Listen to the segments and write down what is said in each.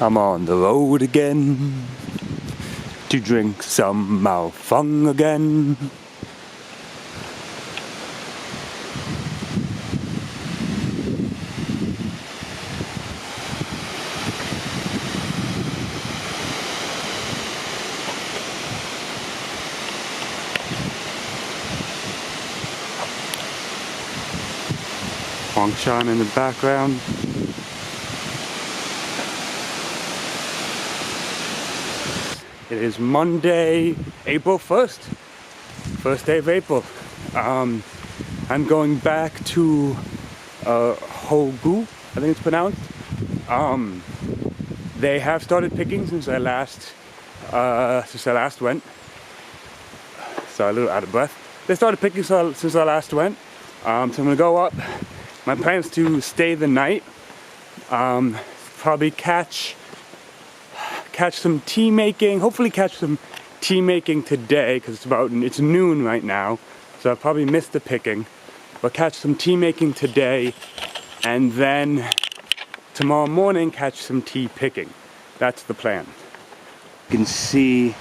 I'm on the road again to drink some Mao Feng again. Huangshan in the background. It is Monday, April 1st. First day of April. I'm going back to猴谷, I think it's pronounced. They have started picking since I last went. So a little out of breath. They started picking since I last went. So I'm gonna go up. My plan is to stay the night. Probably catch some tea making. Hopefully catch some tea making today because it's noon right now. So I'll probably miss the picking. But catch some tea making today, and then tomorrow morning catch some tea picking. That's the plan. You can see,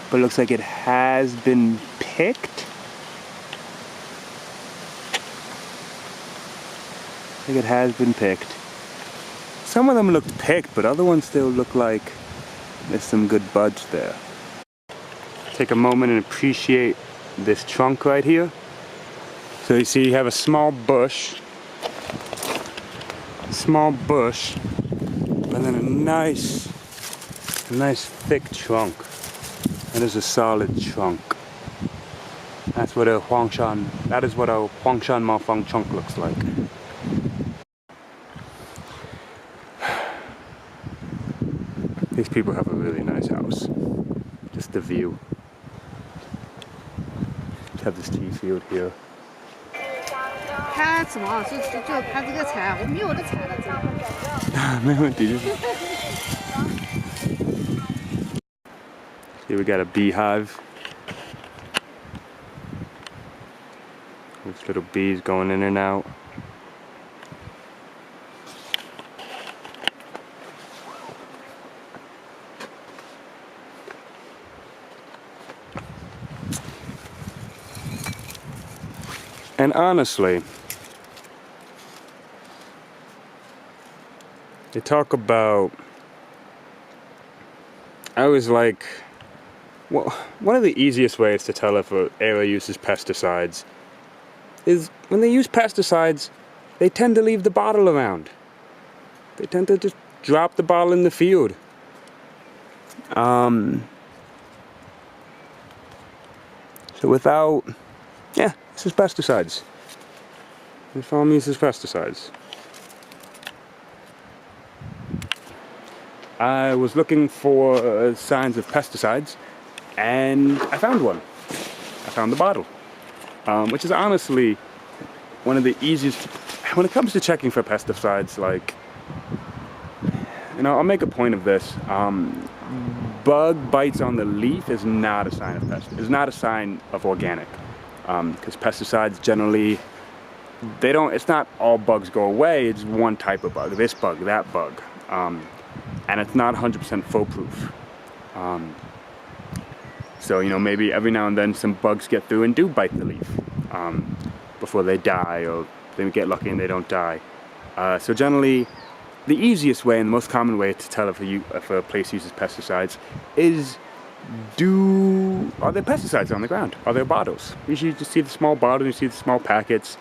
but it looks like it has been picked. I think it has been picked. Some of them looked picked, but other ones still look like there's some good buds there. Take a moment and appreciate this trunk right here. So you see you have a small bush, and then a nice thick trunk. That is a solid trunk. That is what a Huangshan Mao Feng trunk looks like. These people have a really nice house. Just the view. Just have this tea field here. Here we got a beehive. There's little bees going in and out. And honestly, they talk about, I was like, well, one of the easiest ways to tell if an area uses pesticides is when they use pesticides, they tend to leave the bottle around. They tend to just drop the bottle in the field. So this is pesticides. This farm uses pesticides. I was looking for signs of pesticides, and I found one. I found the bottle, which is honestly one of the easiest. When it comes to checking for pesticides, like, you know, I'll make a point of this. Bug bites on the leaf is not a sign of pest. It's not a sign of organic. Because pesticides generally, it's not all bugs go away, it's one type of bug, this bug, that bug. And it's not 100% foolproof. So, you know, maybe every now and then some bugs get through and do bite the leaf before they die, or they get lucky and they don't die. So generally, the easiest way and the most common way to tell if a place uses pesticides is, are there pesticides on the ground? Are there bottles? Usually you just see the small bottles, you see the small packets,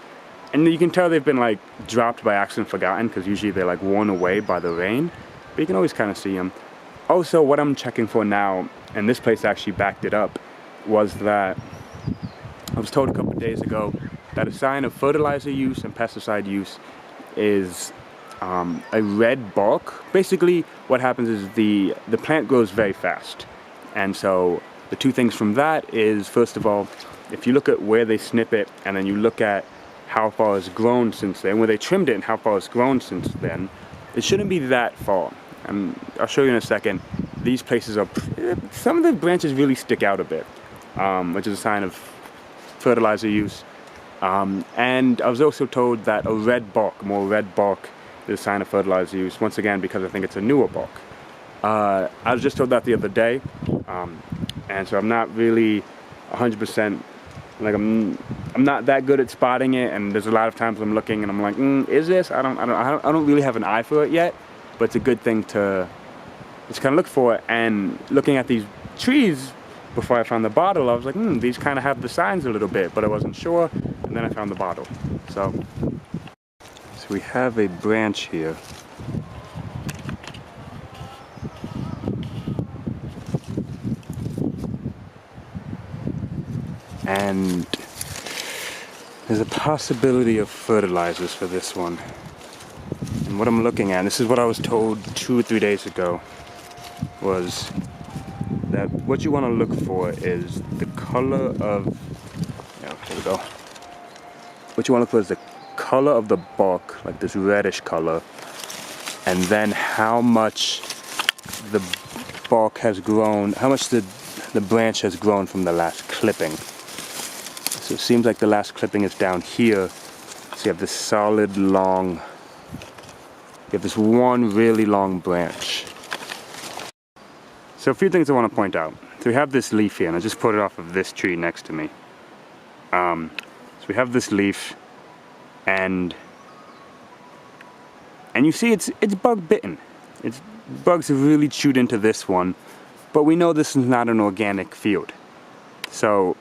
and you can tell they've been like dropped by accident, forgotten, because usually they're like worn away by the rain, but you can always kind of see them. Also, what I'm checking for now, and this place actually backed it up, was that I was told a couple of days ago that a sign of fertilizer use and pesticide use is a red bark. Basically, what happens is the plant grows very fast. And so the two things from that is, first of all, if you look at where they snip it, and then you look at how far it's grown since then, where they trimmed it and how far it's grown since then, it shouldn't be that far. And I'll show you in a second. These places are, some of the branches really stick out a bit, which is a sign of fertilizer use. And I was also told that more red bark there's a sign of fertilizer use, once again because I think it's a newer bulk. I was just told that the other day, and so I'm not really 100%, like I'm not that good at spotting it, and there's a lot of times I'm looking and I'm like, is this? I don't really have an eye for it yet, but it's a good thing to just kind of look for it. And looking at these trees before I found the bottle, I was like, these kind of have the signs a little bit, but I wasn't sure, and then I found the bottle. So we have a branch here. And there's a possibility of fertilizers for this one. And what I'm looking at, this is what I was told 2 or 3 days ago, was that what you want to look for is the color of, here we go. What you want to look for is the color of the bark, like this reddish color, and then how much the bark has grown, how much the branch has grown from the last clipping. So it seems like the last clipping is down here. So you have this solid long, you have this one really long branch. So a few things I want to point out. So we have this leaf here, and I just put it off of this tree next to me. So we have this leaf, and you see it's bug bitten. Bugs have really chewed into this one, but we know this is not an organic field. So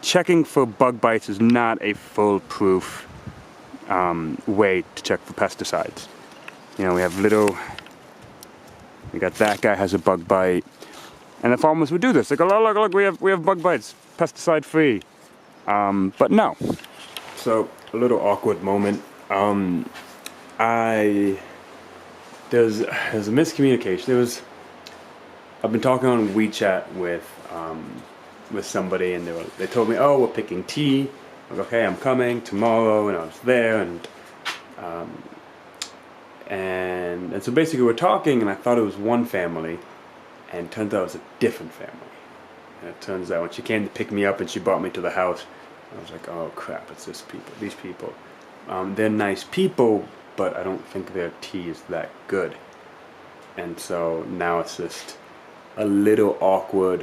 checking for bug bites is not a foolproof way to check for pesticides. You know, we got that guy has a bug bite, and the farmers would do this. Like, oh, look, we have bug bites, pesticide free. But no. So a little awkward moment. There's a miscommunication. I've been talking on WeChat with somebody, and they told me, oh, we're picking tea. I was like, okay, I'm coming tomorrow, and I was there, and so basically we're talking, and I thought it was one family, and it turns out it was a different family. And it turns out when she came to pick me up and she brought me to the house, I was like, oh crap, it's these people. They're nice people, but I don't think their tea is that good. And so now it's just a little awkward.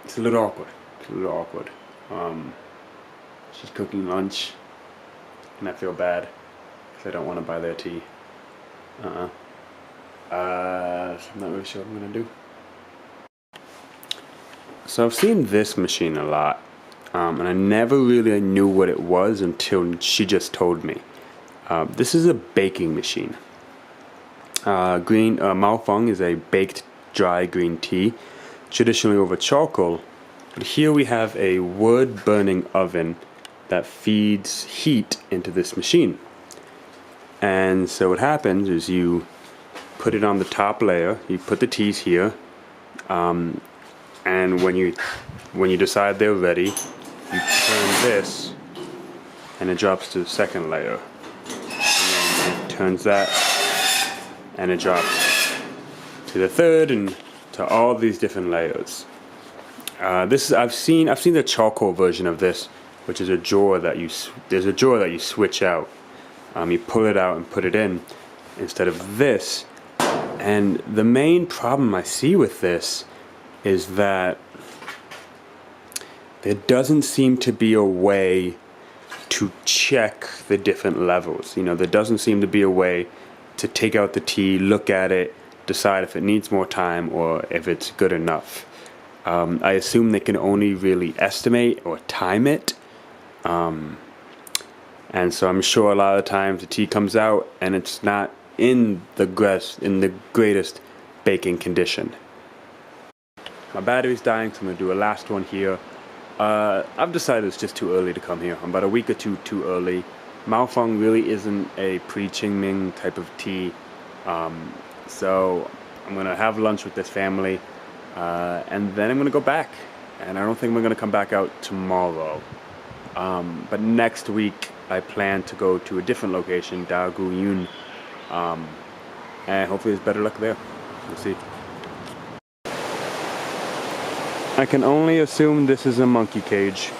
It's a little awkward. She's cooking lunch, and I feel bad because I don't want to buy their tea. So I'm not really sure what I'm gonna do. So I've seen this machine a lot, and I never really knew what it was until she just told me. This is a baking machine. Mao Feng is a baked dry green tea, traditionally over charcoal, but here we have a wood burning oven that feeds heat into this machine. And so what happens is you put it on the top layer, you put the teas here, and when you decide they're ready, you turn this and it drops to the second layer, and then it turns that and it drops to the third, and to all these different layers. I've seen the charcoal version of this, which is a drawer that you switch out. You pull it out and put it in instead of this. And the main problem I see with this is that there doesn't seem to be a way to check the different levels. You know, there doesn't seem to be a way to take out the tea, look at it, decide if it needs more time or if it's good enough. I assume they can only really estimate or time it. And so I'm sure a lot of the times the tea comes out and it's not in the greatest baking condition. My battery's dying, so I'm going to do a last one here. I've decided it's just too early to come here. I'm about a week or two too early. Mao Feng really isn't a pre-Qingming type of tea. So I'm going to have lunch with this family, and then I'm going to go back. And I don't think we're going to come back out tomorrow. But next week I plan to go to a different location,猴谷in, and hopefully there's better luck there. We'll see. I can only assume this is a monkey cage.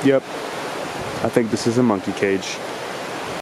Yep, I think this is a monkey cage.